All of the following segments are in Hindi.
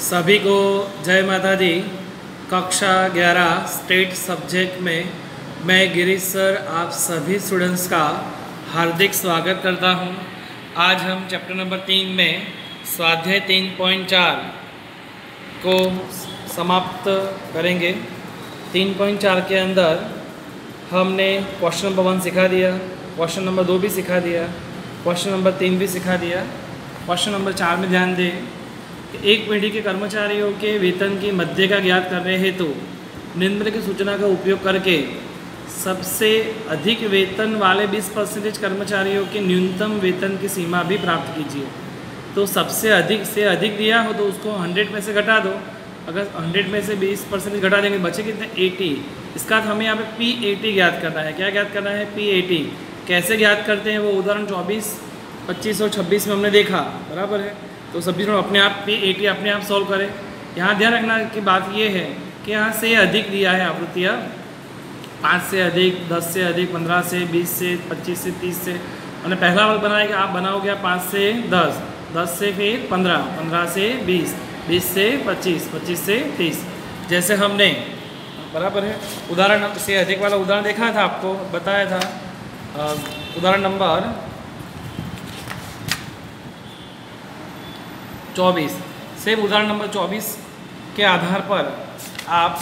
सभी को जय माता दी। कक्षा 11 स्टेट सब्जेक्ट में मैं गिरीश सर आप सभी स्टूडेंट्स का हार्दिक स्वागत करता हूं। आज हम चैप्टर नंबर 3 में स्वाध्याय 3.4 को समाप्त करेंगे। 3.4 के अंदर हमने क्वेश्चन नंबर 1 सिखा दिया, क्वेश्चन नंबर 2 भी सिखा दिया, क्वेश्चन नंबर 3 भी सिखा दिया। क्वेश्चन नंबर 4 में ध्यान दें, एक पीढ़ी के कर्मचारियों के वेतन की मध्यका ज्ञात करने हेतु निम्नलिखित सूचना का उपयोग करके सबसे अधिक वेतन वाले 20% कर्मचारियों के न्यूनतम वेतन की सीमा भी प्राप्त कीजिए। तो सबसे अधिक से अधिक दिया हो तो उसको 100 में से घटा दो। अगर 100 में से 20% घटा देंगे बचे कितने 80। इसका बाद हमें यहाँ पे P80 ज्ञात करना है। क्या ज्ञात करना है? P80 कैसे ज्ञात करते हैं वो उदाहरण 24, 25 और 26 में हमने देखा, बराबर है। तो सभी लोग अपने आप P80 अपने आप सॉल्व करें। यहाँ ध्यान रखना की बात ये है कि यहाँ से अधिक दिया है आवृत्तियाँ 5 से अधिक, 10 से अधिक, 15 से, 20 से, 25 से, 30 से। मैंने पहला वर्ग बनाया कि आप बनाओगे 5 से 10, 10 से फिर 15, 15 से 20, 20 से 25, 25 से 30, जैसे हमने, बराबर है। उदाहरण से अधिक वाला उदाहरण देखा था, आपको बताया था। उदाहरण नंबर 24, सेम उदाहरण नंबर 24 के आधार पर आप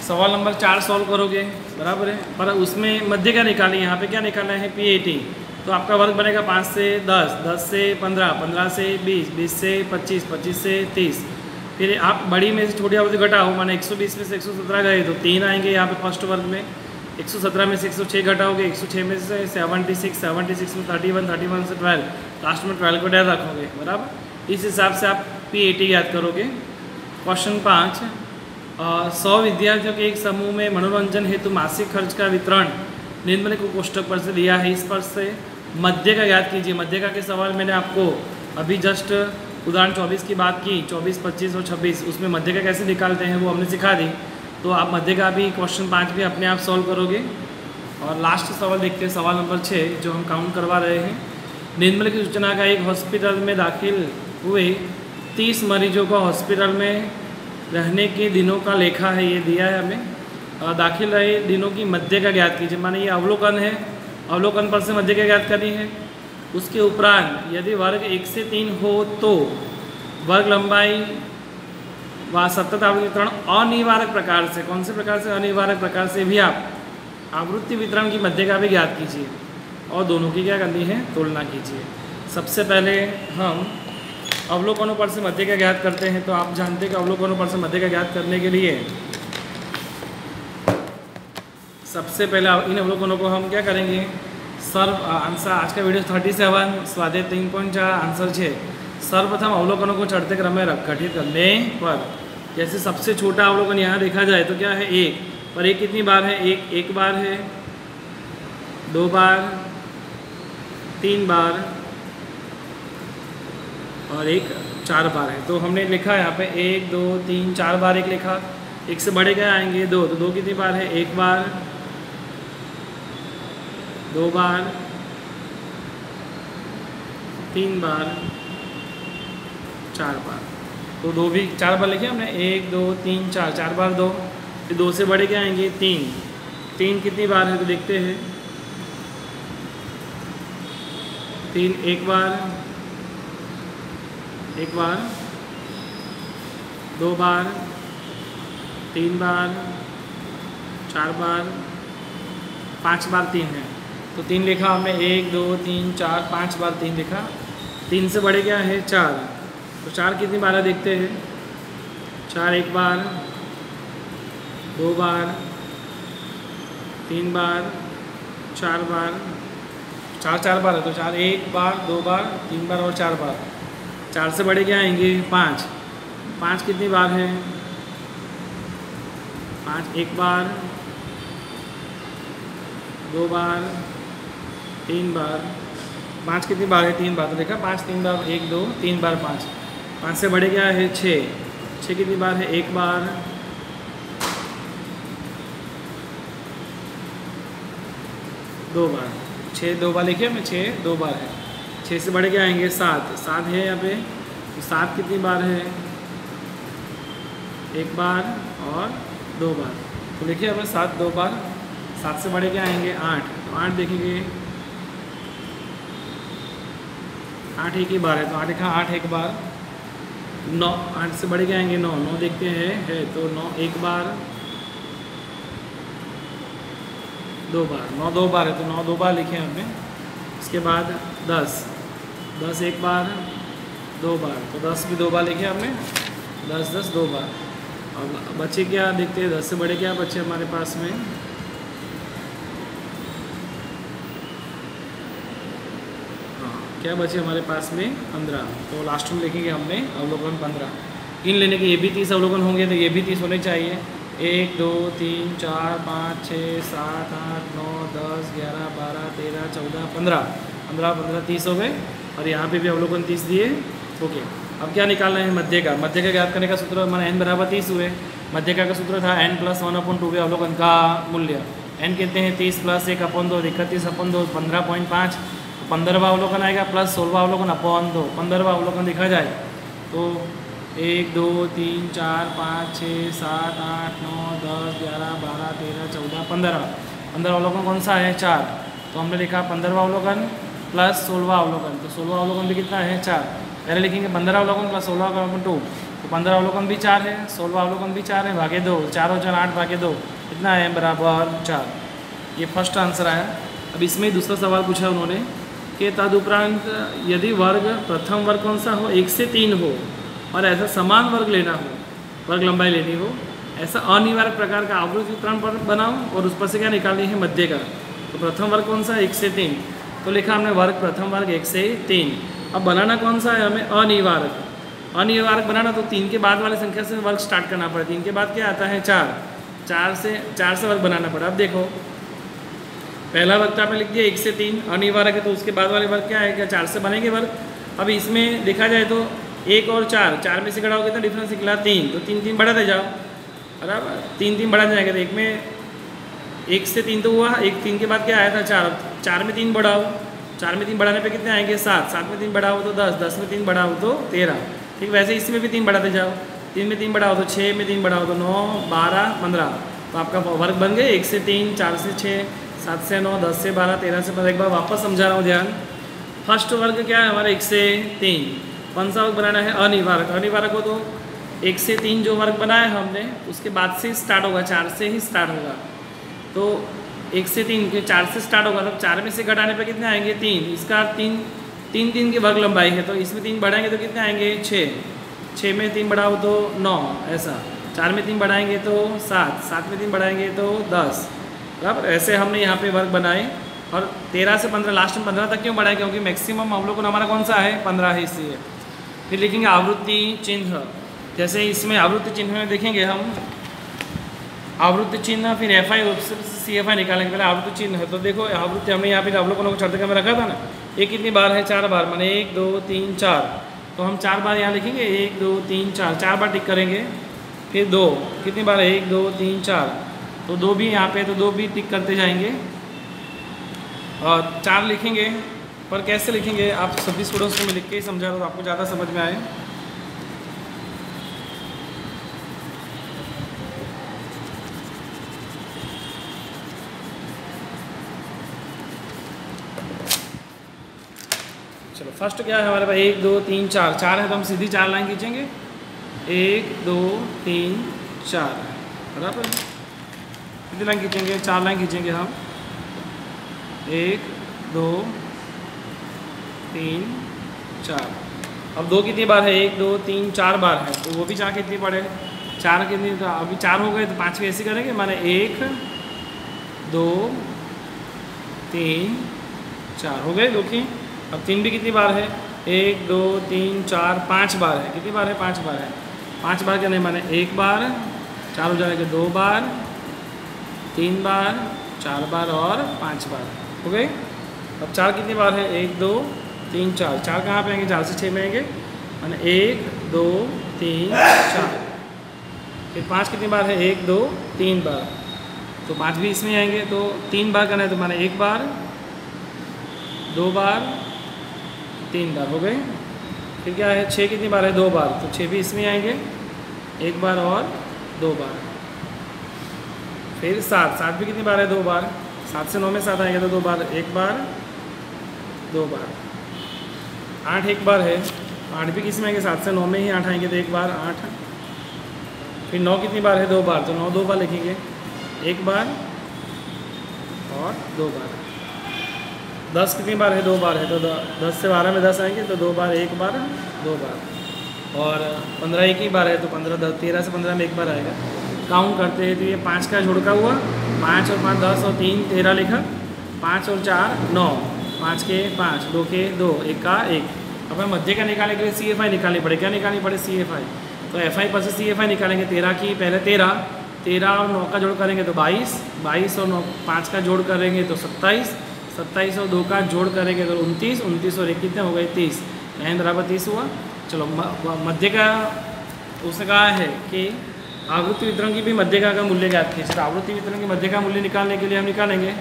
सवाल नंबर 4 सॉल्व करोगे, बराबर है। पर उसमें मध्य का निकालें, यहाँ पे क्या निकालना है? P80। तो आपका वर्ग बनेगा 5 से 10, 10 से 15, 15 से 20, 20 से 25, 25 से 30। फिर आप बड़ी में से छोटी आवृत्ति घटाओ, माने 120 में से 117 गए तो 3 आएंगे यहाँ पे फर्स्ट वर्ग में। 117 में से 106 घटाओगे, 106 में से 76, 76 में 31, 31 से 12, लास्ट में 12 को डैश रखोगे, बराबर। इस हिसाब से आप P80 याद करोगे। क्वेश्चन 5, 100 विद्यार्थियों के एक समूह में मनोरंजन हेतु मासिक खर्च का वितरण निम्नलिखित कोष्टक पर से दिया है। इस पर से मध्य का याद कीजिए। मध्य का के सवाल मैंने आपको अभी जस्ट उदाहरण 24 की बात की, 24, 25 और 26, उसमें मध्य का कैसे निकालते हैं वो हमने सिखा दी। तो आप मध्य का भी क्वेश्चन 5 भी अपने आप सॉल्व करोगे। और लास्ट सवाल देखते हैं, सवाल नंबर 6 जो हम काउंट करवा रहे हैं। निम्नलिखित सूचना का एक हॉस्पिटल में दाखिल हुए 30 मरीजों को हॉस्पिटल में रहने के दिनों का लेखा है, ये दिया है हमें। दाखिल रहे दिनों की मध्य का ज्ञात कीजिए, माने ये अवलोकन है, अवलोकन पर से मध्य का ज्ञात करनी है। उसके उपरांत यदि वर्ग 1 से 3 हो तो वर्ग लंबाई व सतत आवृत्ति वितरण अनिवार्य प्रकार से, कौन से प्रकार से? अनिवार्य प्रकार से भी आप आवृत्ति वितरण की मध्य का भी ज्ञात कीजिए और दोनों की क्या करनी है? तुलना कीजिए। सबसे पहले हम अवलोकनों पर से मध्य का ज्ञात करते हैं। तो आप जानते हैं कि अवलोकनों पर से मध्य का ज्ञात करने के लिए सबसे पहले इन अवलोकनों को हम क्या करेंगे? आंसर आज का वीडियो 37 स्वाध्याय 3.4 आंसर 6। सर्वप्रथम अवलोकनों को चढ़ते क्रम में गठित करने पर, जैसे सबसे छोटा अवलोकन यहाँ देखा जाए तो क्या है? 1। पर 1 कितनी बार है? 1 बार है, 2 बार, 3 बार और 1 4 बार है। तो हमने लिखा यहाँ पे 1, 2, 3, 4 बार 1 लिखा। 1 से बड़े क्या आएंगे? 2। तो 2 कितनी बार है? 1 बार, 2 बार, 3 बार, 4 बार। तो 2 भी 4 बार लिखे हमने, 1, 2, 3, 4, 4 बार 2। फिर 2 से बड़े क्या आएंगे? 3। 3 कितनी बार है? तो देखते हैं। 3 1 बार, 1 बार, 2 बार, 3 बार, 4 बार, 5 बार 3 है। तो 3 लिखा हमने, 1, 2, 3, 4, 5 बार 3 लिखा। 3 से बड़े क्या है? 4। तो 4 कितनी बार है? देखते हैं। 4 1 बार, 2 बार, 3 बार, 4 बार, 4 बार है। तो 4 1 बार, 2 बार, 3 बार और 4 बार। 4 से बड़े क्या आएंगे? 5। 5 कितनी बार है? 5 1 बार, 2 बार, 3 बार। 5 कितनी बार है? 3 बार। तो देखा 5 3 बार, 1 2 3 बार 5। 5 से बड़े क्या है? 6। 6 कितनी बार है? 1 बार, 2 बार। 6 2 बार लिखे हमने, 6 2 बार है। 6 से बड़े क्या आएंगे? 7। 7 है यहाँ पे, तो 7 कितनी बार है? एक बार और 2 बार। तो देखिए हमें 7 2 बार, 7 से बड़े क्या आएंगे? 8। तो 8 देखेंगे, 8 एक ही बार है, तो 8 लिखा, 8 एक बार। 9, 8 से बड़े क्या आएंगे? 9। 9 देखते हैं है, तो 9 एक बार, 2 बार। 9 2 बार है, तो 9 2 बार लिखे हमने। इसके बाद 10, 10 एक बार, 2 बार, तो 10 भी 2 बार लिखे हमने। 10 10 2 बार। अब बच्चे क्या देखते हैं? 10 से बड़े क्या बच्चे हमारे पास में? हाँ, क्या बचे हमारे पास में? 15। तो लास्ट में लिखेंगे हमने अवलोकन 15। इन लेने के ये भी 30 अवलोकन होंगे, तो ये भी 30 होने चाहिए। 1 2 3 4 5 6 7 8 9 10 11 12 13 14 15 15 15 30 हो गए। और यहाँ पे भी अवलोकन 30 दिए। ओके, अब क्या निकालना है? मध्य का। मध्य का ज्ञात करने का सूत्र हमारा n बराबर 30 हुए। मध्य का सूत्र था n + 1/2 अवलोकन का मूल्य। n कहते हैं 30 + 1/2, 31/2, 15.5। 15वां अवलोकन आएगा प्लस 16वां अवलोकन अपॉन 2। 15वां अवलोकन देखा जाए तो 1 2 3 4 5 6 7 8 9 10 11 12 13 14 15। 15 अवलोकन कौन सा है? 4। तो हमने लिखा 15वां अवलोकन प्लस 16वां अवलोकन। तो 16वां अवलोकन भी कितना है? 4। पहले लिखेंगे 15 अवलोकन प्लस 16 अवलोकन 2। तो 15 अवलोकन भी 4 है, 16वां अवलोकन भी 4 है, भागे 2। 4 और 4 8 भागे 2 कितना है? बराबर 4। ये फर्स्ट आंसर आया। अब इसमें दूसरा सवाल पूछा उन्होंने कि तदुपरांत यदि वर्ग प्रथम वर्ग कौन सा हो? 1 से 3 हो और ऐसा समान वर्ग लेना हो, वर्ग लंबाई लेनी हो, ऐसा अनिवार्य प्रकार का आवृत्ति वितरण बनाओ और उस पर से क्या निकालनी है? मध्य का। तो प्रथम वर्ग कौन सा? 1 से 3। तो लिखा हमने वर्ग प्रथम वर्ग 1 से 3। अब बनाना कौन सा है हमें? अनिवार्य। अनिवार्य बनाना तो 3 के बाद वाली संख्या से वर्ग स्टार्ट करना पड़े। 3 के बाद क्या आता है? 4। 4 से वर्ग बनाना पड़ा। अब देखो पहला वर्ग तो आपने लिख दिया 1 से 3 अनिवार्य है, तो उसके बाद वाले वर्ग क्या है? क्या 4 से बनेंगे वर्ग। अब इसमें देखा जाए तो 1 और 4 में से घटाओगे कितना डिफरेंस निकला? 3। तो 3 3 बढ़ाते जाओ, बराबर 3 3 बढ़ाते जाएंगे। तो एक में 1 से 3 तो हुआ, 1 3 के बाद क्या आया था? 4। 4 में 3 बढ़ाओ, 4 में 3 बढ़ाने पे कितने आएंगे? 7। 7 में 3 बढ़ाओ तो 10, 10 में 3 बढ़ाओ तो 13। ठीक, वैसे इसमें भी 3 बढ़ाते जाओ। 3 में 3 बढ़ाओ तो 6 में 3 बढ़ाओ तो 9 12 15। तो आपका वर्ग बन गए 1 से 3, 4 से 6, 7 से 9, 10 से 12, 13 से 15। एक बार वापस समझा रहा हूँ, ध्यान। फर्स्ट वर्ग क्या है हमारा? 1 से 3। कौन सा वर्ग बनाना है? अनिवार्य। अनिवार्य को तो 1 से 3 जो वर्ग बनाया हमने उसके बाद से स्टार्ट होगा, 4 से ही स्टार्ट होगा। तो 1 से 3 के 4 से स्टार्ट होगा, तब 4 में से घटाने पे कितने आएंगे? 3। इसका 3 की वर्ग लंबाई है, तो इसमें 3 बढ़ाएंगे तो कितने आएंगे? 6। 6 में 3 बढ़ाओ तो 9, ऐसा। 4 में 3 बढ़ाएंगे तो 7, 7 में 3 बढ़ाएंगे तो 10, बराबर। ऐसे हमने यहाँ पे वर्ग बनाए। और 13 से 15, लास्ट में 15 तक क्यों बढ़ाए? क्योंकि मैक्सिमम अवलोकन हमारा कौन सा है? 15 है, इसलिए। फिर लिखेंगे आवृत्ति चिन्ह। जैसे इसमें आवृत्ति चिन्ह में देखेंगे हम आवृत्ति चिन्ह, फिर FI और CFI निकालेंगे। पहले आवृत्ति चिन्ह है, तो देखो आवृत्ति हमने यहाँ पे अवलोकनों को चढ़ते में रखा था ना। ये कितनी बार है? 4 बार, माने 1 2 3 4। तो हम 4 बार यहाँ लिखेंगे, 1 2 3 4, 4 बार टिक करेंगे। फिर 2 कितनी बार है? 1 2 3 4। तो 2 भी यहाँ पे, तो 2 भी टिक करते जाएंगे। और 4 लिखेंगे, पर कैसे लिखेंगे? आप सभी स्टूडेंट्स को मैं लिख के ही समझा रहा हूँ, तो आपको ज़्यादा समझ में आए। चलो फर्स्ट क्या है हमारे पास? 1 2 3 4। 4 है तो हम सीधी 4 लाइन खींचेंगे। 1 2 3 4, बराबर। कितनी लाइन खींचेंगे? 4 लाइन खींचेंगे हम। 1 2 3 4। अब 2 कितनी बार है? 1 2 3 4 बार है, तो वो भी 4 कितनी पड़े? 4 कितनी? तो अभी 4 हो गए, तो 5 ऐसे करेंगे, माने 1 2 3 4 हो गए 2 की। अब 3 भी कितनी बार है? 1 2 3 4 5 बार है। कितनी बार है? 5 बार है। 5 बार क्या नहीं, माने 1 बार, 4 हो जाएगा 2 बार, 3 बार, 4 बार और 5 बार हो गए। अब 4 कितनी बार है? 1 2 3 4। 4 कहाँ पे आएंगे? 4 से 6 में आएंगे, माने 1 2 3 4। फिर 5 कितनी बार है? 1 2 3 बार, तो 5 भी इसमें आएंगे। तो 3 बार करना है, तो माने 1 बार, 2 बार, 3 बार हो गए। फिर क्या है, 6 कितनी बार है, 2 बार, तो 6 भी इसमें आएंगे, 1 बार और 2 बार। फिर 7 भी कितनी बार है, 2 बार, 7 से 9 में 7 आएंगे तो 2 बार, 1 बार 2 बार। 8 1 बार है, 8 भी किस में आएंगे, 7 से 9 में ही 8 आएंगे तो 1 बार 8। फिर 9 कितनी बार है, 2 बार, तो 9 2 बार लिखेंगे, 1 बार और 2 बार। 10 कितनी बार है, 2 बार है, तो 10 से 12 में 10 आएंगे तो 2 बार 1 बार 2 बार। और 15 एक ही बार है तो 13 से 15 में 1 बार आएगा। काउंट करते हैं तो ये 5 का जोड़ का हुआ, 5 और 5 10 और 3 13 लिखा, 5 और 4 9, 5 के 5, 2 के 2, 1 का 1। अब हमें मध्य का निकालने के लिए CFI निकालनी पड़े, क्या निकालनी पड़े, CFI। तो FI पर से CFI निकालेंगे, 13 की पहले 13 और 9 का जोड़ करेंगे तो 22 और 9 5 का जोड़ करेंगे तो 27 और 2 का जोड़ करेंगे तो 29 और 1 कितने हो गए, 30, n बराबर 30 हुआ। चलो मध्य का उसने कहा है कि आवृत्ति वितरण की भी मध्य का मूल्य ज्ञात कीजिए। तो आवृत्ति वितरण की मध्य का मूल्य निकालने के लिए हम निकालेंगे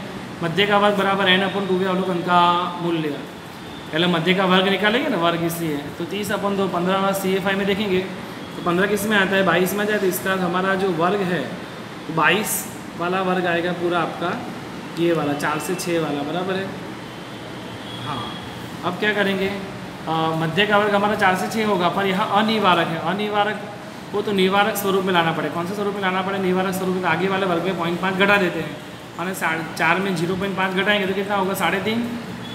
मध्य का वर्ग बराबर n/2 अवलोकन का मूल्य। पहले मध्य का वर्ग निकालेंगे ना, वर्ग इसलिए तो 30/2 15 CFI में देखेंगे तो 15 किस में आता है, 22 में जाए, तो इसका हमारा जो वर्ग है तो 22 वाला वर्ग आएगा पूरा आपका, ये वाला 4 से 6 वाला, बराबर है। हाँ, अब क्या करेंगे, मध्य का वर्ग हमारा 4 से 6 होगा, पर यहाँ अनिवारक है, अनिवारक वो तो निवारक स्वरूप में लाना पड़े। कौन से स्वरूप में लाना पड़े, निवारक स्वरूप में। आगे वाले वर्ग में 0.5 घटा देते हैं, माने 4 में 0.5 घटाएंगे तो कितना होगा, 3.5,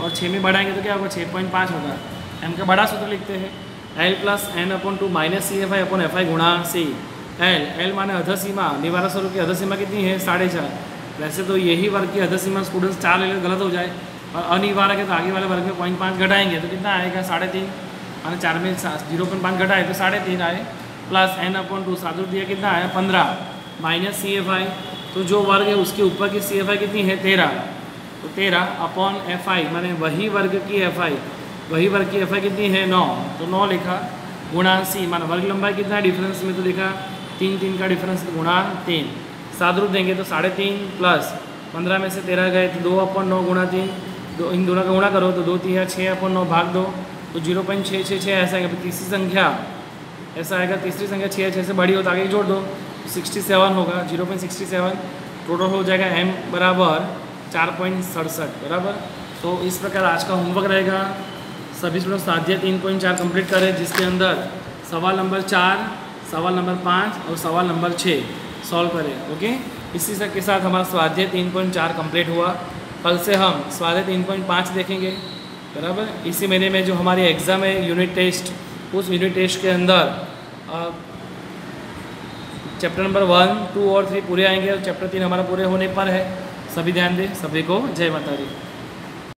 और 6 में बढ़ाएंगे तो क्या होगा, 6.5 होगा। m का बड़ा सूत्र लिखते हैं, l + n/2 - CFI/FI गुणा C। l माने अधसीमा, निवारक स्वरूप की अधसीमा कितनी है, 4.5। वैसे तो यही वर्ग की अधसीमा स्टूडेंट्स 4 ले गलत हो जाए, और अनिवारक है तो आगे वाले वर्ग में 0.5 घटाएंगे तो कितना आएगा, 3.5, माने 4 में 0.5 घटाए तो 3.5 आए, प्लस n/2 सादुर दिया कितना आया, 15 - CFI। तो जो वर्ग है उसके ऊपर की CFI कितनी है, 13, तो 13/FI माने वही वर्ग की FI, वही वर्ग की FI कितनी है, 9, तो 9 लिखा, गुणा C माना वर्ग लंबाई कितना है डिफरेंस में, तो लिखा 3 का डिफरेंस गुणा 3। सादरूप देंगे तो 3.5 प्लस 15 में से 13 गए तो 2/9 गुणा 3, इन दोनों का गुणा करो तो 2 3 6/9 भाग 2, तो 0.666 ऐसा आएगा। तीसरी संख्या ऐसा आएगा, तीसरी संख्या 6 से बड़ी हो तो आगे जोड़ दो तो 67 होगा, 0.67 टोटल हो जाएगा m बराबर 4.67, बराबर। तो इस प्रकार आज का होमवर्क रहेगा, सभी स्टूडेंट स्वाध्याय 3.4 कंप्लीट करें, जिसके अंदर सवाल नंबर 4, सवाल नंबर 5 और सवाल नंबर 6 सॉल्व करें। ओके, इसी के साथ हमारा स्वाध्याय 3.4 कंप्लीट हुआ। कल से हम स्वाध्याय 3.5 देखेंगे, बराबर। इसी महीने में जो हमारी एग्ज़ाम है यूनिट टेस्ट, उस यूनिट टेस्ट के अंदर चैप्टर नंबर 1, 2 और 3 पूरे आएंगे, और चैप्टर 3 हमारा पूरे होने पर है। सभी ध्यान दें। सभी को जय माता दी।